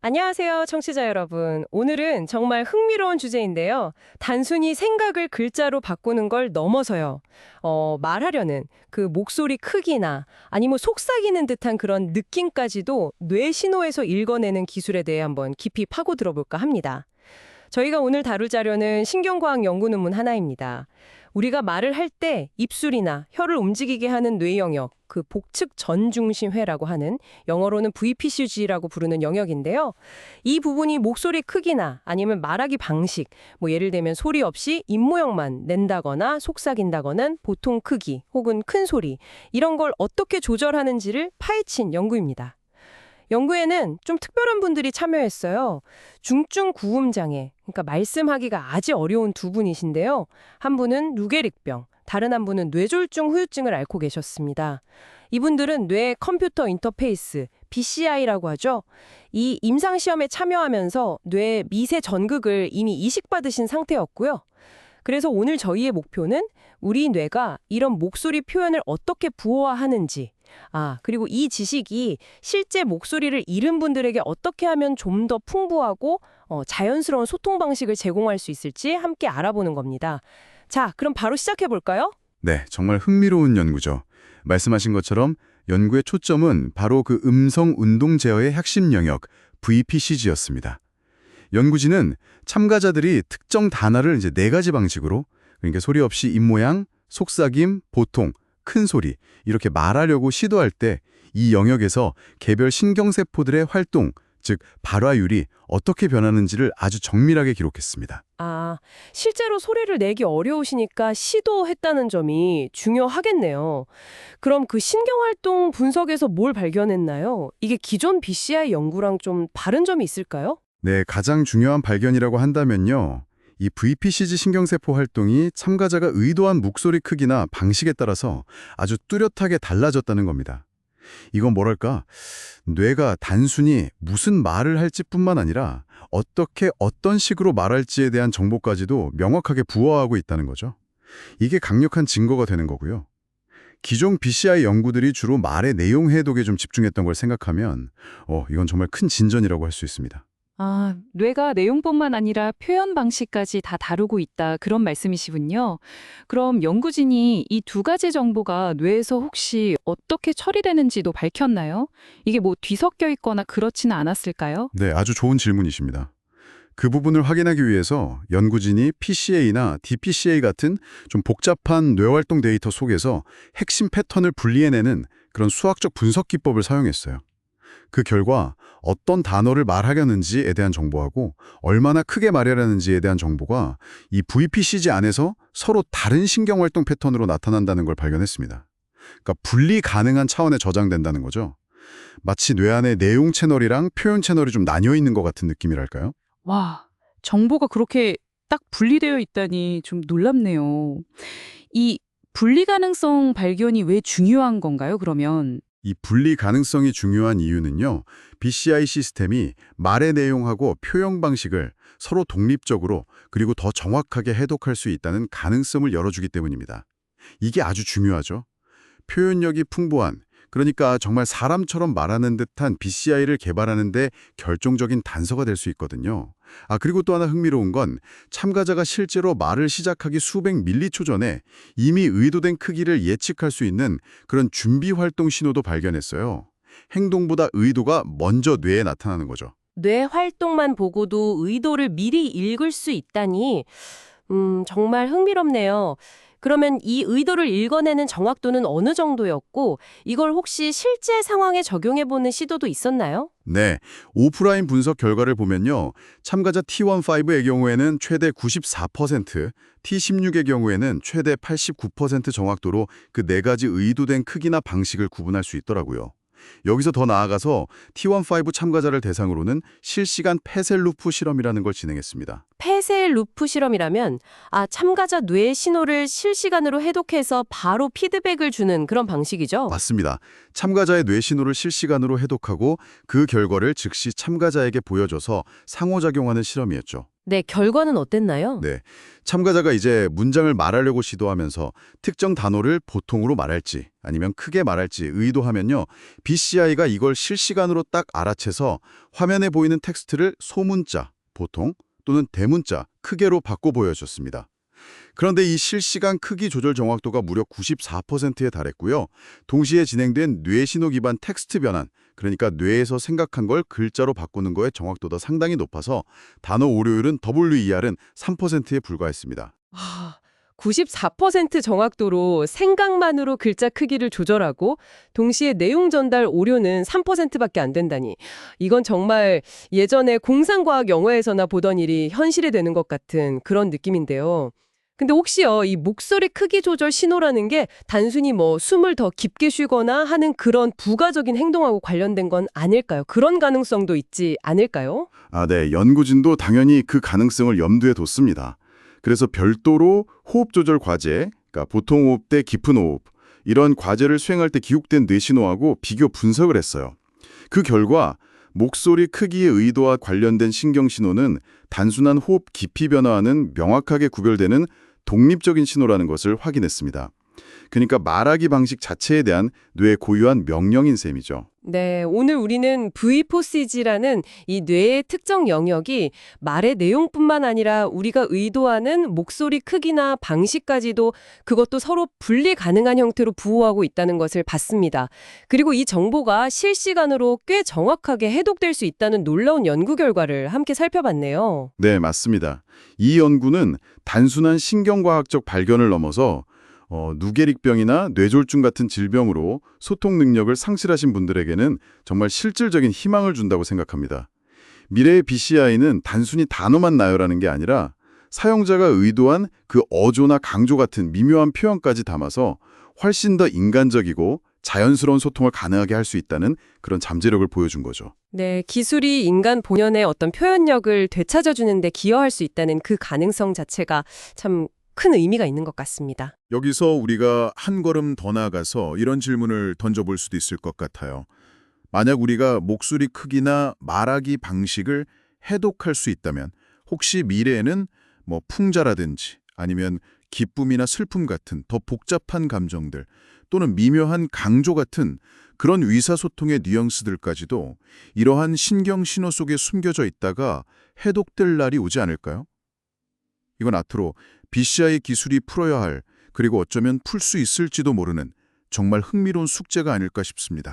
안녕하세요, 청취자 여러분. 오늘은 정말 흥미로운 주제인데요. 단순히 생각을 글자로 바꾸는 걸 넘어서요. 말하려는 그 목소리 크기나 아니면 속삭이는 듯한 그런 느낌까지도 뇌 신호에서 읽어내는 기술에 대해 한번 깊이 파고 들어볼까 합니다. 저희가 오늘 다룰 자료는 신경과학 연구 논문 하나입니다. 우리가 말을 할 때 입술이나 혀를 움직이게 하는 뇌 영역, 그 복측 전중심회라고 하는 영어로는 VPCG라고 부르는 영역인데요. 이 부분이 목소리 크기나 아니면 말하기 방식, 뭐 예를 들면 소리 없이 입 모양만 낸다거나 속삭인다거나 보통 크기 혹은 큰 소리 이런 걸 어떻게 조절하는지를 파헤친 연구입니다. 연구에는 좀 특별한 분들이 참여했어요. 중증 구음 장애, 그러니까 말씀하기가 아주 어려운 두 분이신데요. 한 분은 루게릭병, 다른 한 분은 뇌졸중 후유증을 앓고 계셨습니다. 이분들은 뇌 컴퓨터 인터페이스, BCI라고 하죠. 이 임상시험에 참여하면서 뇌 미세 전극을 이미 이식받으신 상태였고요. 그래서 오늘 저희의 목표는 우리 뇌가 이런 목소리 표현을 어떻게 부호화하는지, 그리고 이 지식이 실제 목소리를 잃은 분들에게 어떻게 하면 좀 더 풍부하고 자연스러운 소통 방식을 제공할 수 있을지 함께 알아보는 겁니다. 자, 그럼 바로 시작해 볼까요? 네, 정말 흥미로운 연구죠. 말씀하신 것처럼 연구의 초점은 바로 그 음성 운동 제어의 핵심 영역, VPCG였습니다. 연구진은 참가자들이 특정 단어를 이제 4가지 방식으로, 그러니까 소리 없이 입 모양, 속삭임, 보통, 큰 소리 이렇게 말하려고 시도할 때 이 영역에서 개별 신경세포들의 활동, 즉 발화율이 어떻게 변하는지를 아주 정밀하게 기록했습니다. 실제로 소리를 내기 어려우시니까 시도했다는 점이 중요하겠네요. 그럼 그 신경활동 분석에서 뭘 발견했나요? 이게 기존 BCI 연구랑 좀 다른 점이 있을까요? 네, 가장 중요한 발견이라고 한다면요. 이 VPCG 신경세포 활동이 참가자가 의도한 목소리 크기나 방식에 따라서 아주 뚜렷하게 달라졌다는 겁니다. 이건 뭐랄까, 뇌가 단순히 무슨 말을 할지뿐만 아니라 어떻게 어떤 식으로 말할지에 대한 정보까지도 명확하게 부호하고 있다는 거죠. 이게 강력한 증거가 되는 거고요. 기존 BCI 연구들이 주로 말의 내용 해독에 좀 집중했던 걸 생각하면 이건 정말 큰 진전이라고 할 수 있습니다. 뇌가 내용뿐만 아니라 표현 방식까지 다 다루고 있다. 그런 말씀이시군요. 그럼 연구진이 이 두 가지 정보가 뇌에서 혹시 어떻게 처리되는지도 밝혔나요? 이게 뭐 뒤섞여 있거나 그렇지는 않았을까요? 네, 아주 좋은 질문이십니다. 그 부분을 확인하기 위해서 연구진이 PCA나 DPCA 같은 좀 복잡한 뇌활동 데이터 속에서 핵심 패턴을 분리해내는 그런 수학적 분석 기법을 사용했어요. 그 결과 어떤 단어를 말하려는지에 대한 정보하고 얼마나 크게 말하려는지에 대한 정보가 이 VPCG 안에서 서로 다른 신경활동 패턴으로 나타난다는 걸 발견했습니다. 그러니까 분리 가능한 차원에 저장된다는 거죠. 마치 뇌 안에 내용 채널이랑 표현 채널이 좀 나뉘어 있는 것 같은 느낌이랄까요? 와, 정보가 그렇게 딱 분리되어 있다니 좀 놀랍네요. 이 분리 가능성 발견이 왜 중요한 건가요, 그러면? 이 분리 가능성이 중요한 이유는요. BCI 시스템이 말의 내용하고 표현 방식을 서로 독립적으로 그리고 더 정확하게 해독할 수 있다는 가능성을 열어주기 때문입니다. 이게 아주 중요하죠. 표현력이 풍부한, 그러니까 정말 사람처럼 말하는 듯한 BCI를 개발하는 데 결정적인 단서가 될 수 있거든요. 그리고 또 하나 흥미로운 건 참가자가 실제로 말을 시작하기 수백 밀리초 전에 이미 의도된 크기를 예측할 수 있는 그런 준비 활동 신호도 발견했어요. 행동보다 의도가 먼저 뇌에 나타나는 거죠. 뇌 활동만 보고도 의도를 미리 읽을 수 있다니, 정말 흥미롭네요. 그러면 이 의도를 읽어내는 정확도는 어느 정도였고, 이걸 혹시 실제 상황에 적용해보는 시도도 있었나요? 네, 오프라인 분석 결과를 보면요. 참가자 T15의 경우에는 최대 94%, T16의 경우에는 최대 89% 정확도로 그 4가지 의도된 크기나 방식을 구분할 수 있더라고요. 여기서 더 나아가서 T15 참가자를 대상으로는 실시간 폐쇄 루프 실험이라는 걸 진행했습니다. 폐쇄 루프 실험이라면 참가자 뇌의 신호를 실시간으로 해독해서 바로 피드백을 주는 그런 방식이죠. 맞습니다. 참가자의 뇌 신호를 실시간으로 해독하고 그 결과를 즉시 참가자에게 보여줘서 상호작용하는 실험이었죠. 네, 결과는 어땠나요? 네, 참가자가 이제 문장을 말하려고 시도하면서 특정 단어를 보통으로 말할지 아니면 크게 말할지 의도하면요. BCI가 이걸 실시간으로 딱 알아채서 화면에 보이는 텍스트를 소문자, 보통 또는 대문자, 크게로 바꿔 보여줬습니다. 그런데 이 실시간 크기 조절 정확도가 무려 94%에 달했고요. 동시에 진행된 뇌신호 기반 텍스트 변환, 그러니까 뇌에서 생각한 걸 글자로 바꾸는 거의 정확도도 상당히 높아서 단어 오류율은 WER은 3%에 불과했습니다. 94% 정확도로 생각만으로 글자 크기를 조절하고 동시에 내용 전달 오류는 3%밖에 안 된다니. 이건 정말 예전에 공상과학 영화에서나 보던 일이 현실이 되는 것 같은 그런 느낌인데요. 근데 혹시요, 이 목소리 크기 조절 신호라는 게 단순히 숨을 더 깊게 쉬거나 하는 그런 부가적인 행동하고 관련된 건 아닐까요? 그런 가능성도 있지 않을까요? 네, 연구진도 당연히 그 가능성을 염두에 뒀습니다. 그래서 별도로 호흡 조절 과제, 그러니까 보통 호흡 대 깊은 호흡, 이런 과제를 수행할 때 기록된 뇌신호하고 비교 분석을 했어요. 그 결과 목소리 크기의 의도와 관련된 신경신호는 단순한 호흡 깊이 변화와는 명확하게 구별되는 독립적인 신호라는 것을 확인했습니다. 그러니까 말하기 방식 자체에 대한 뇌의 고유한 명령인 셈이죠. 네, 오늘 우리는 V4CG라는 이 뇌의 특정 영역이 말의 내용뿐만 아니라 우리가 의도하는 목소리 크기나 방식까지도 그것도 서로 분리 가능한 형태로 부호하고 있다는 것을 봤습니다. 그리고 이 정보가 실시간으로 꽤 정확하게 해독될 수 있다는 놀라운 연구 결과를 함께 살펴봤네요. 네, 맞습니다. 이 연구는 단순한 신경과학적 발견을 넘어서 누게릭병이나 뇌졸중 같은 질병으로 소통 능력을 상실하신 분들에게는 정말 실질적인 희망을 준다고 생각합니다. 미래의 BCI는 단순히 단어만 나열하는 게 아니라 사용자가 의도한 그 어조나 강조 같은 미묘한 표현까지 담아서 훨씬 더 인간적이고 자연스러운 소통을 가능하게 할 수 있다는 그런 잠재력을 보여준 거죠. 네, 기술이 인간 본연의 어떤 표현력을 되찾아주는 데 기여할 수 있다는 그 가능성 자체가 참 큰 의미가 있는 것 같습니다. 여기서 우리가 한 걸음 더 나아가서 이런 질문을 던져볼 수도 있을 것 같아요. 만약 우리가 목소리 크기나 말하기 방식을 해독할 수 있다면 혹시 미래에는 풍자라든지 아니면 기쁨이나 슬픔 같은 더 복잡한 감정들 또는 미묘한 강조 같은 그런 의사소통의 뉘앙스들까지도 이러한 신경신호 속에 숨겨져 있다가 해독될 날이 오지 않을까요? 이건 앞으로 BCI 기술이 풀어야 할, 그리고 어쩌면 풀 수 있을지도 모르는 정말 흥미로운 숙제가 아닐까 싶습니다.